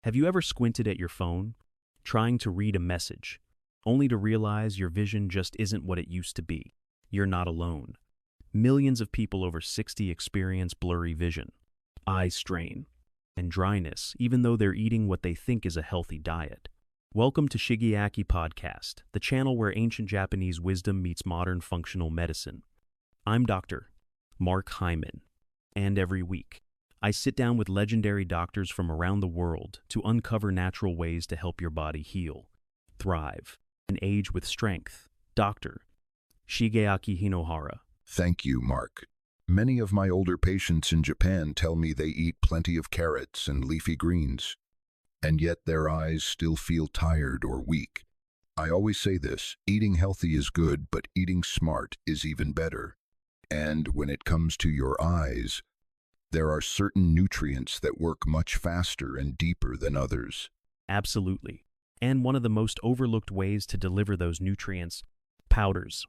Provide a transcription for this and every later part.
Have you ever squinted at your phone, trying to read a message, only to realize your vision just isn't what it used to be? You're not alone. Millions of people over 60 experience blurry vision, eye strain, and dryness, even though they're eating what they think is a healthy diet. Welcome to Shigeaki Podcast, the channel where ancient Japanese wisdom meets modern functional medicine. I'm Dr. Mark Hyman, and every week, I sit down with legendary doctors from around the world to uncover natural ways to help your body heal, thrive, and age with strength. Dr. Shigeaki Hinohara. Thank you, Mark. Many of my older patients in Japan tell me they eat plenty of carrots and leafy greens, and yet their eyes still feel tired or weak. I always say this, eating healthy is good, but eating smart is even better. And when it comes to your eyes, there are certain nutrients that work much faster and deeper than others. Absolutely. And one of the most overlooked ways to deliver those nutrients, powders.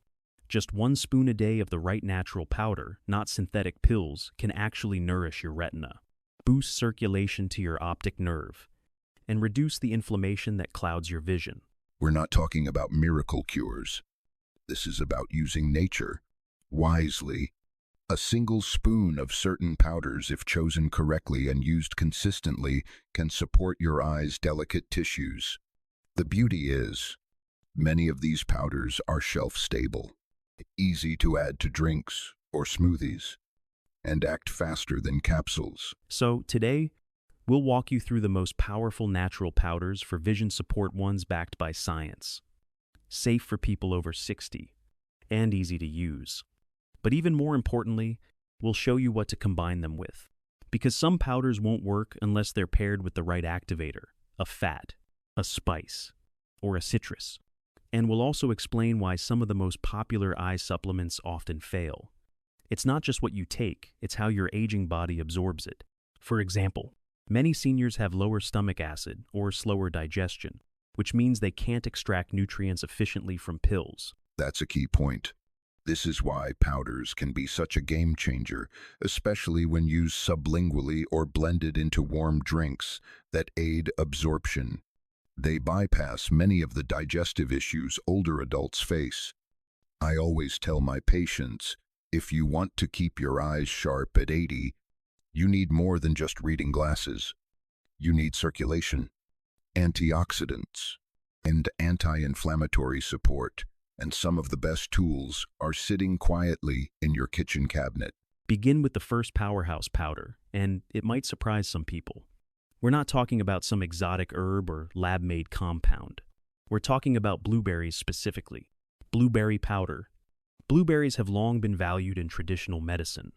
Just 1 spoon a day of the right natural powder, not synthetic pills, can actually nourish your retina, boost circulation to your optic nerve, and reduce the inflammation that clouds your vision. We're not talking about miracle cures. This is about using nature wisely. A single spoon of certain powders, if chosen correctly and used consistently, can support your eye's delicate tissues. The beauty is, many of these powders are shelf-stable, easy to add to drinks or smoothies, and act faster than capsules. So today, we'll walk you through the most powerful natural powders for vision support, ones backed by science, safe for people over 60, and easy to use. But even more importantly, we'll show you what to combine them with. Because some powders won't work unless they're paired with the right activator, a fat, a spice, or a citrus. And we'll also explain why some of the most popular eye supplements often fail. It's not just what you take, it's how your aging body absorbs it. For example, many seniors have lower stomach acid or slower digestion, which means they can't extract nutrients efficiently from pills. That's a key point. This is why powders can be such a game changer, especially when used sublingually or blended into warm drinks that aid absorption. They bypass many of the digestive issues older adults face. I always tell my patients, if you want to keep your eyes sharp at 80, you need more than just reading glasses. You need circulation, antioxidants, and anti-inflammatory support. And some of the best tools are sitting quietly in your kitchen cabinet. Begin with the first powerhouse powder, and it might surprise some people. We're not talking about some exotic herb or lab-made compound. We're talking about blueberries specifically. Blueberry powder. Blueberries have long been valued in traditional medicine,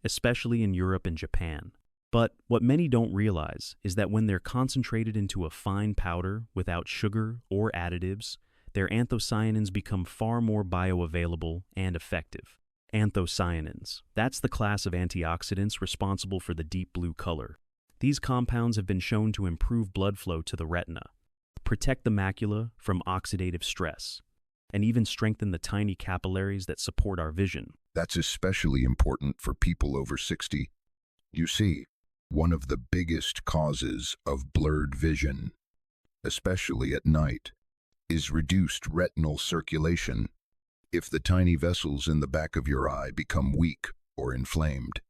especially in Europe and Japan. But what many don't realize is that when they're concentrated into a fine powder without sugar or additives, their anthocyanins become far more bioavailable and effective. Anthocyanins, that's the class of antioxidants responsible for the deep blue color. These compounds have been shown to improve blood flow to the retina, protect the macula from oxidative stress, and even strengthen the tiny capillaries that support our vision. That's especially important for people over 60. You see, one of the biggest causes of blurred vision, especially at night, is reduced retinal circulation. If the tiny vessels in the back of your eye become weak or inflamed,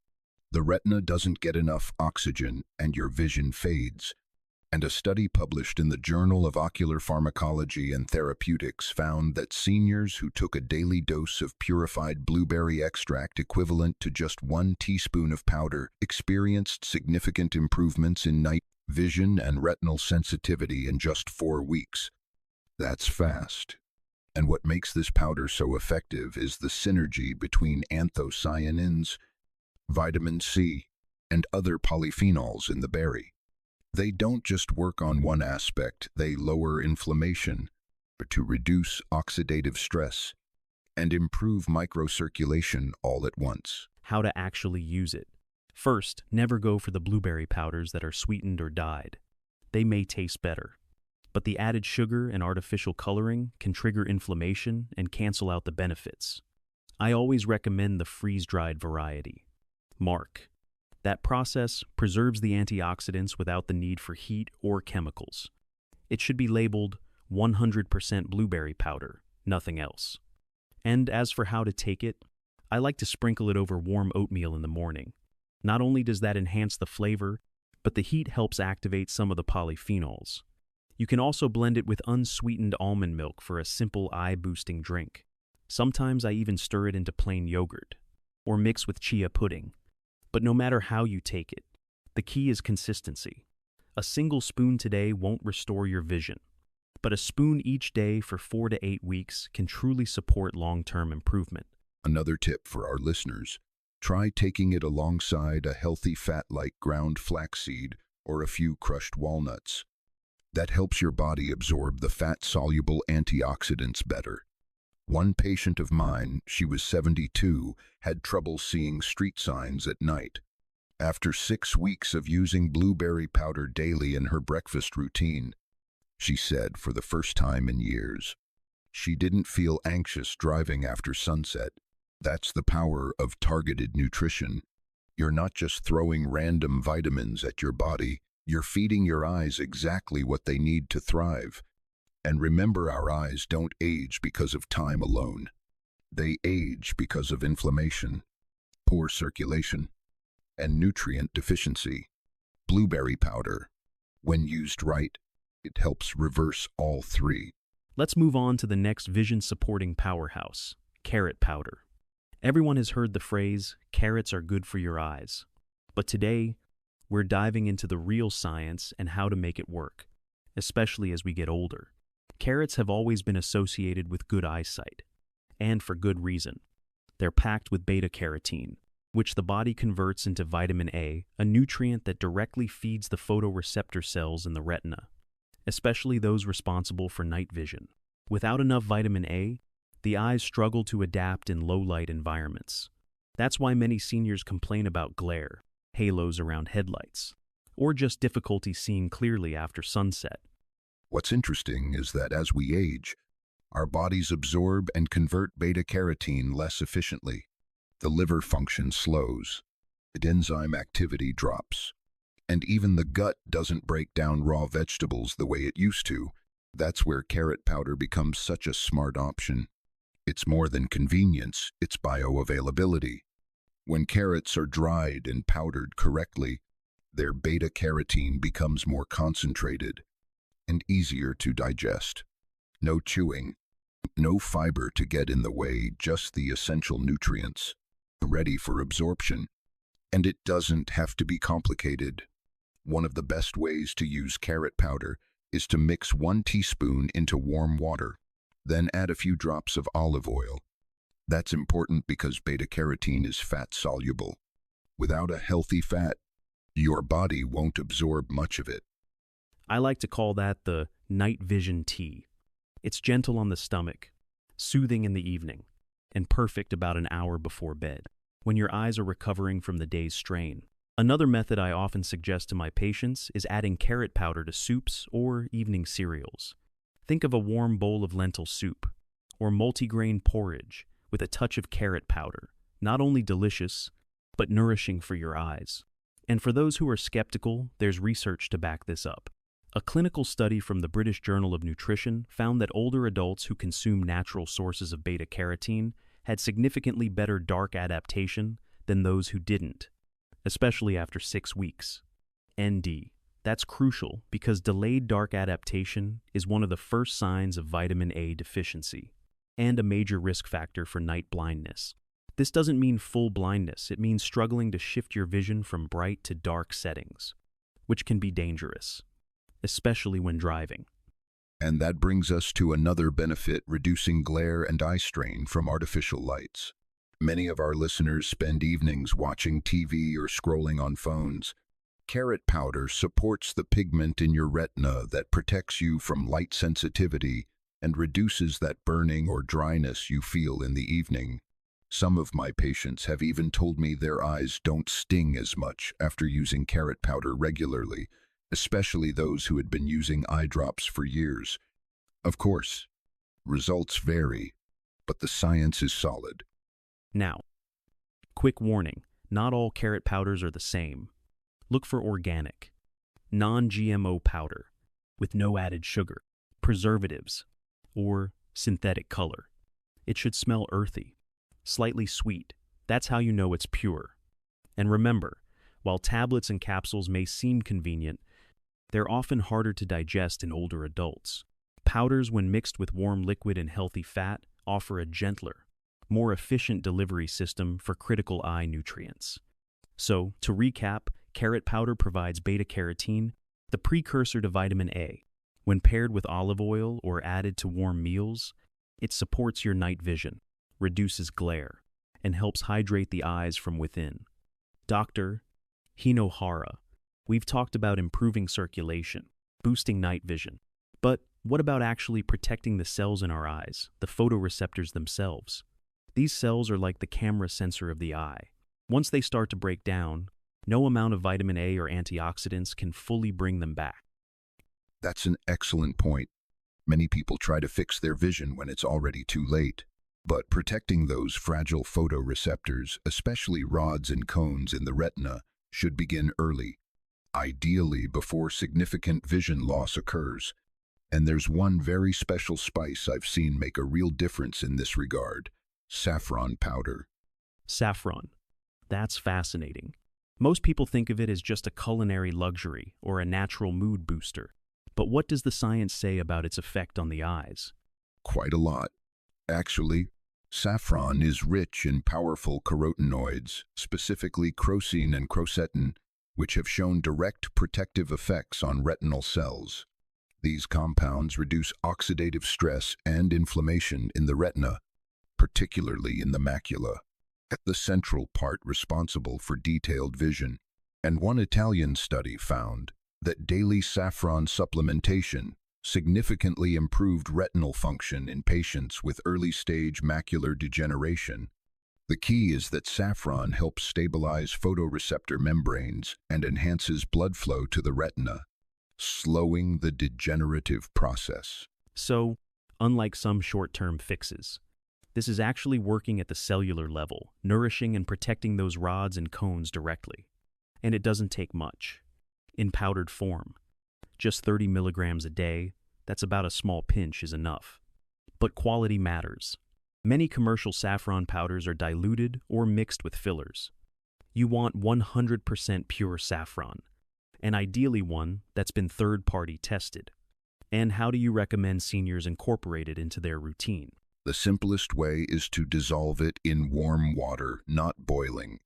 the retina doesn't get enough oxygen and your vision fades. And a study published in the Journal of Ocular Pharmacology and Therapeutics found that seniors who took a daily dose of purified blueberry extract equivalent to just 1 teaspoon of powder experienced significant improvements in night vision and retinal sensitivity in just 4 weeks. That's fast. And what makes this powder so effective is the synergy between anthocyanins, vitamin C, and other polyphenols in the berry. They don't just work on one aspect, they lower inflammation to reduce oxidative stress and improve microcirculation all at once. How to actually use it. First, never go for the blueberry powders that are sweetened or dyed. They may taste better, but the added sugar and artificial coloring can trigger inflammation and cancel out the benefits. I always recommend the freeze-dried variety. Mark. That process preserves the antioxidants without the need for heat or chemicals. It should be labeled 100% blueberry powder, nothing else. And as for how to take it, I like to sprinkle it over warm oatmeal in the morning. Not only does that enhance the flavor, but the heat helps activate some of the polyphenols. You can also blend it with unsweetened almond milk for a simple eye-boosting drink. Sometimes I even stir it into plain yogurt, or mix with chia pudding. But no matter how you take it, the key is consistency. A single spoon today won't restore your vision, but a spoon each day for 4 to 8 weeks can truly support long-term improvement. Another tip for our listeners: try taking it alongside a healthy fat like ground flaxseed or a few crushed walnuts. That helps your body absorb the fat-soluble antioxidants better. One patient of mine, she was 72, had trouble seeing street signs at night. After 6 weeks of using blueberry powder daily in her breakfast routine, she said for the first time in years, she didn't feel anxious driving after sunset. That's the power of targeted nutrition. You're not just throwing random vitamins at your body, you're feeding your eyes exactly what they need to thrive. And remember, our eyes don't age because of time alone. They age because of inflammation, poor circulation, and nutrient deficiency. Blueberry powder, when used right, it helps reverse all three. Let's move on to the next vision-supporting powerhouse, carrot powder. Everyone has heard the phrase, carrots are good for your eyes. But today, we're diving into the real science and how to make it work, especially as we get older. Carrots have always been associated with good eyesight, and for good reason. They're packed with beta-carotene, which the body converts into vitamin A, a nutrient that directly feeds the photoreceptor cells in the retina, especially those responsible for night vision. Without enough vitamin A, the eyes struggle to adapt in low-light environments. That's why many seniors complain about glare, halos around headlights, or just difficulty seeing clearly after sunset. What's interesting is that as we age, our bodies absorb and convert beta-carotene less efficiently. The liver function slows, the enzyme activity drops, and even the gut doesn't break down raw vegetables the way it used to. That's where carrot powder becomes such a smart option. It's more than convenience, it's bioavailability. When carrots are dried and powdered correctly, their beta-carotene becomes more concentrated and easier to digest. No chewing, no fiber to get in the way, just the essential nutrients, ready for absorption. And it doesn't have to be complicated. One of the best ways to use carrot powder is to mix 1 teaspoon into warm water, then add a few drops of olive oil. That's important because beta-carotene is fat-soluble. Without a healthy fat, your body won't absorb much of it. I like to call that the night vision tea. It's gentle on the stomach, soothing in the evening, and perfect about an hour before bed, when your eyes are recovering from the day's strain. Another method I often suggest to my patients is adding carrot powder to soups or evening cereals. Think of a warm bowl of lentil soup, or multigrain porridge with a touch of carrot powder. Not only delicious, but nourishing for your eyes. And for those who are skeptical, there's research to back this up. A clinical study from the British Journal of Nutrition found that older adults who consume natural sources of beta-carotene had significantly better dark adaptation than those who didn't, especially after 6 weeks. ND. That's crucial because delayed dark adaptation is one of the first signs of vitamin A deficiency and a major risk factor for night blindness. This doesn't mean full blindness, it means struggling to shift your vision from bright to dark settings, which can be dangerous, especially when driving. And that brings us to another benefit: reducing glare and eye strain from artificial lights. Many of our listeners spend evenings watching TV or scrolling on phones. Carrot powder supports the pigment in your retina that protects you from light sensitivity and reduces that burning or dryness you feel in the evening. Some of my patients have even told me their eyes don't sting as much after using carrot powder regularly, especially those who had been using eye drops for years. Of course, results vary, but the science is solid. Now, quick warning, not all carrot powders are the same. Look for organic, non-GMO powder with no added sugar, preservatives, or synthetic color. It should smell earthy, slightly sweet. That's how you know it's pure. And remember, while tablets and capsules may seem convenient, they're often harder to digest in older adults. Powders, when mixed with warm liquid and healthy fat, offer a gentler, more efficient delivery system for critical eye nutrients. So, to recap, carrot powder provides beta-carotene, the precursor to vitamin A. When paired with olive oil or added to warm meals, it supports your night vision, reduces glare, and helps hydrate the eyes from within. Dr. Hinohara, we've talked about improving circulation, boosting night vision. But what about actually protecting the cells in our eyes, the photoreceptors themselves? These cells are like the camera sensor of the eye. Once they start to break down, no amount of vitamin A or antioxidants can fully bring them back. That's an excellent point. Many people try to fix their vision when it's already too late. But protecting those fragile photoreceptors, especially rods and cones in the retina, should begin early, ideally before significant vision loss occurs. And there's one very special spice I've seen make a real difference in this regard: saffron powder. Saffron. That's fascinating. Most people think of it as just a culinary luxury or a natural mood booster. But what does the science say about its effect on the eyes? Quite a lot. Actually, saffron is rich in powerful carotenoids, specifically crocin and quercetin, which have shown direct protective effects on retinal cells. These compounds reduce oxidative stress and inflammation in the retina, particularly in the macula, the central part responsible for detailed vision. And one Italian study found that daily saffron supplementation significantly improved retinal function in patients with early-stage macular degeneration. The key is that saffron helps stabilize photoreceptor membranes and enhances blood flow to the retina, slowing the degenerative process. So, unlike some short-term fixes, this is actually working at the cellular level, nourishing and protecting those rods and cones directly. And it doesn't take much. In powdered form, just 30 milligrams a day, that's about a small pinch, is enough. But quality matters. Many commercial saffron powders are diluted or mixed with fillers. You want 100% pure saffron, and ideally one that's been third-party tested. And how do you recommend seniors incorporate it into their routine? The simplest way is to dissolve it in warm water, not boiling.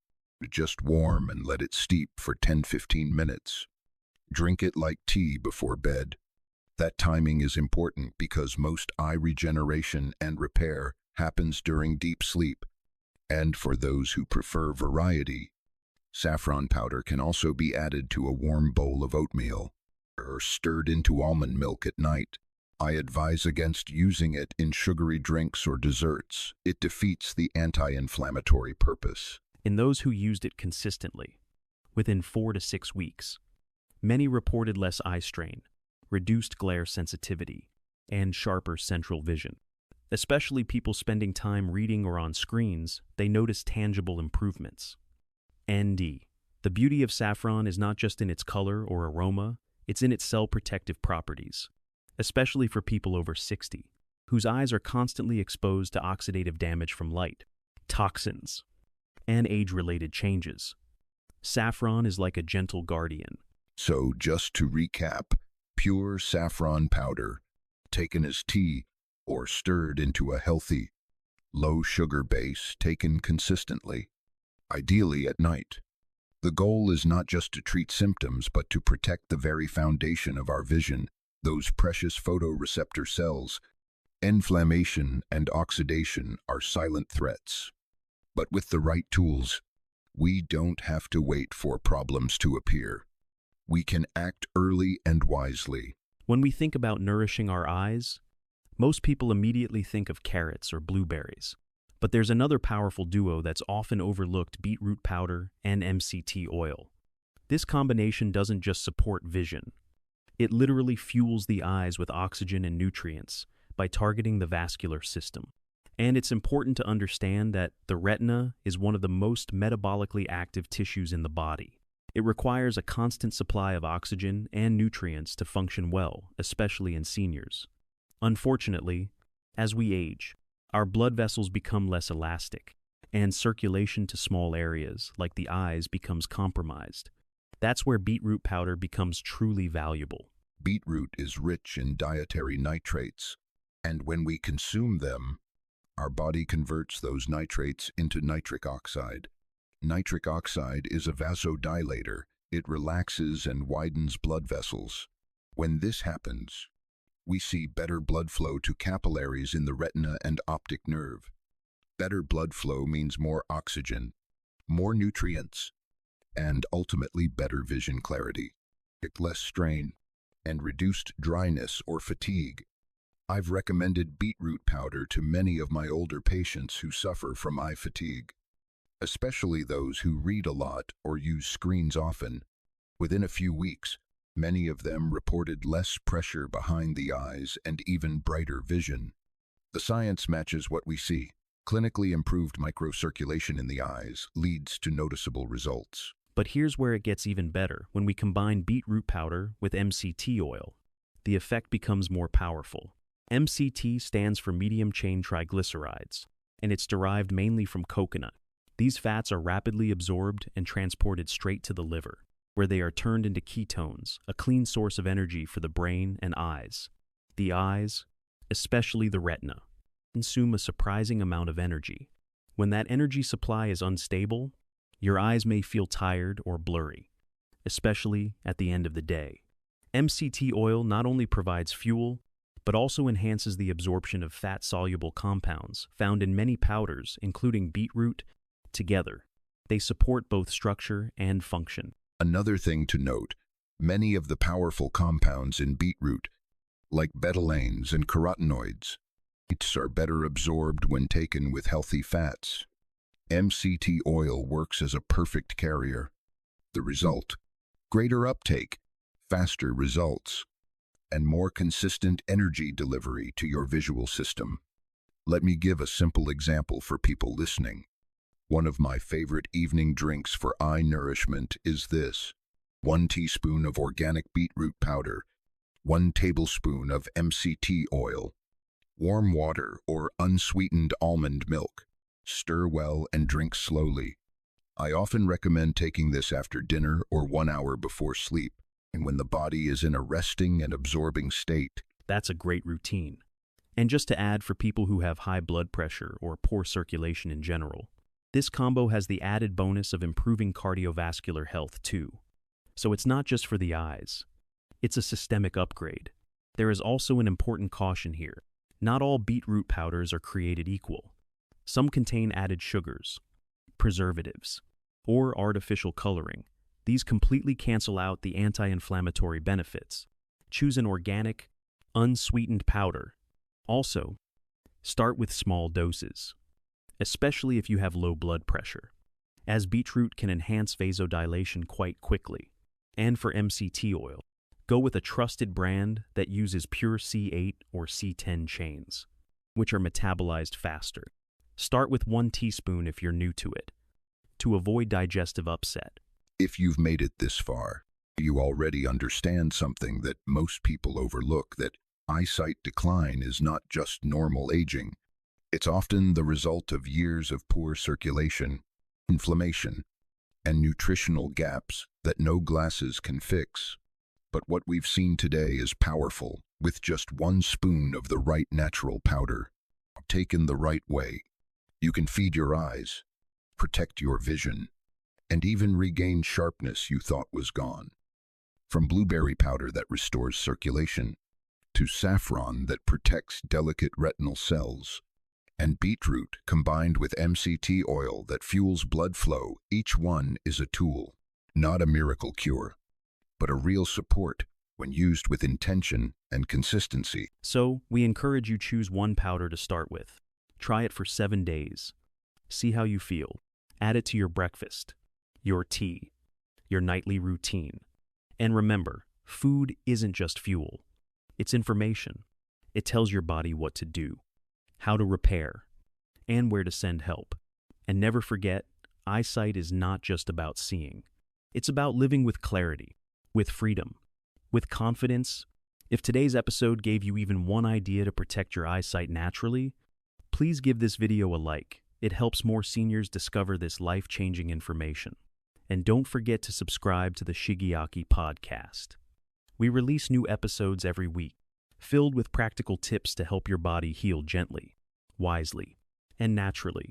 Just warm and let it steep for 10-15 minutes. Drink it like tea before bed. That timing is important because most eye regeneration and repair happens during deep sleep. And for those who prefer variety, saffron powder can also be added to a warm bowl of oatmeal or stirred into almond milk at night. I advise against using it in sugary drinks or desserts. It defeats the anti-inflammatory purpose. In those who used it consistently, within 4 to 6 weeks, many reported less eye strain, reduced glare sensitivity, and sharper central vision. Especially people spending time reading or on screens, they notice tangible improvements. ND. The beauty of saffron is not just in its color or aroma, it's in its cell protective properties, especially for people over 60, whose eyes are constantly exposed to oxidative damage from light, toxins, and age-related changes. Saffron is like a gentle guardian. So, just to recap, pure saffron powder, taken as tea or stirred into a healthy, low-sugar base taken consistently, ideally at night. The goal is not just to treat symptoms, but to protect the very foundation of our vision, those precious photoreceptor cells. Inflammation and oxidation are silent threats. But with the right tools, we don't have to wait for problems to appear. We can act early and wisely. When we think about nourishing our eyes, most people immediately think of carrots or blueberries. But there's another powerful duo that's often overlooked: beetroot powder and MCT oil. This combination doesn't just support vision. It literally fuels the eyes with oxygen and nutrients by targeting the vascular system. And it's important to understand that the retina is one of the most metabolically active tissues in the body. It requires a constant supply of oxygen and nutrients to function well, especially in seniors. Unfortunately, as we age, our blood vessels become less elastic, and circulation to small areas, like the eyes, becomes compromised. That's where beetroot powder becomes truly valuable. Beetroot is rich in dietary nitrates, and when we consume them, our body converts those nitrates into nitric oxide. Nitric oxide is a vasodilator. It relaxes and widens blood vessels. When this happens, we see better blood flow to capillaries in the retina and optic nerve. Better blood flow means more oxygen, more nutrients, and ultimately better vision clarity, less strain, and reduced dryness or fatigue. I've recommended beetroot powder to many of my older patients who suffer from eye fatigue, especially those who read a lot or use screens often. Within a few weeks, many of them reported less pressure behind the eyes and even brighter vision. The science matches what we see. Clinically improved microcirculation in the eyes leads to noticeable results. But here's where it gets even better. When we combine beetroot powder with MCT oil, the effect becomes more powerful. MCT stands for medium-chain triglycerides, and it's derived mainly from coconut. These fats are rapidly absorbed and transported straight to the liver, where they are turned into ketones, a clean source of energy for the brain and eyes. The eyes, especially the retina, consume a surprising amount of energy. When that energy supply is unstable, your eyes may feel tired or blurry, especially at the end of the day. MCT oil not only provides fuel, but also enhances the absorption of fat-soluble compounds found in many powders, including beetroot. Together, they support both structure and function. Another thing to note, many of the powerful compounds in beetroot, like betalains and carotenoids, are better absorbed when taken with healthy fats. MCT oil works as a perfect carrier. The result: greater uptake, faster results, and more consistent energy delivery to your visual system. Let me give a simple example for people listening. One of my favorite evening drinks for eye nourishment is this: 1 teaspoon of organic beetroot powder, 1 tablespoon of MCT oil, warm water or unsweetened almond milk. Stir well and drink slowly. I often recommend taking this after dinner or 1 hour before sleep, and when the body is in a resting and absorbing state. That's a great routine. And just to add, for people who have high blood pressure or poor circulation in general, this combo has the added bonus of improving cardiovascular health too. So it's not just for the eyes. It's a systemic upgrade. There is also an important caution here. Not all beetroot powders are created equal. Some contain added sugars, preservatives, or artificial coloring. These completely cancel out the anti-inflammatory benefits. Choose an organic, unsweetened powder. Also, start with small doses, especially if you have low blood pressure, as beetroot can enhance vasodilation quite quickly. And for MCT oil, go with a trusted brand that uses pure C8 or C10 chains, which are metabolized faster. Start with 1 teaspoon if you're new to it, to avoid digestive upset. If you've made it this far, you already understand something that most people overlook, that eyesight decline is not just normal aging. It's often the result of years of poor circulation, inflammation, and nutritional gaps that no glasses can fix. But what we've seen today is powerful. With just 1 spoon of the right natural powder, taken the right way, you can feed your eyes, protect your vision, and even regain sharpness you thought was gone. From blueberry powder that restores circulation, to saffron that protects delicate retinal cells, and beetroot combined with MCT oil that fuels blood flow, each one is a tool, not a miracle cure, but a real support when used with intention and consistency. So, we encourage you choose 1 powder to start with. Try it for 7 days. See how you feel. Add it to your breakfast, your tea, your nightly routine. And remember, food isn't just fuel. It's information. It tells your body what to do, how to repair, and where to send help. And never forget, eyesight is not just about seeing. It's about living with clarity, with freedom, with confidence. If today's episode gave you even one idea to protect your eyesight naturally, please give this video a like. It helps more seniors discover this life-changing information. And don't forget to subscribe to the Shigeaki Podcast. We release new episodes every week, filled with practical tips to help your body heal gently, wisely, and naturally.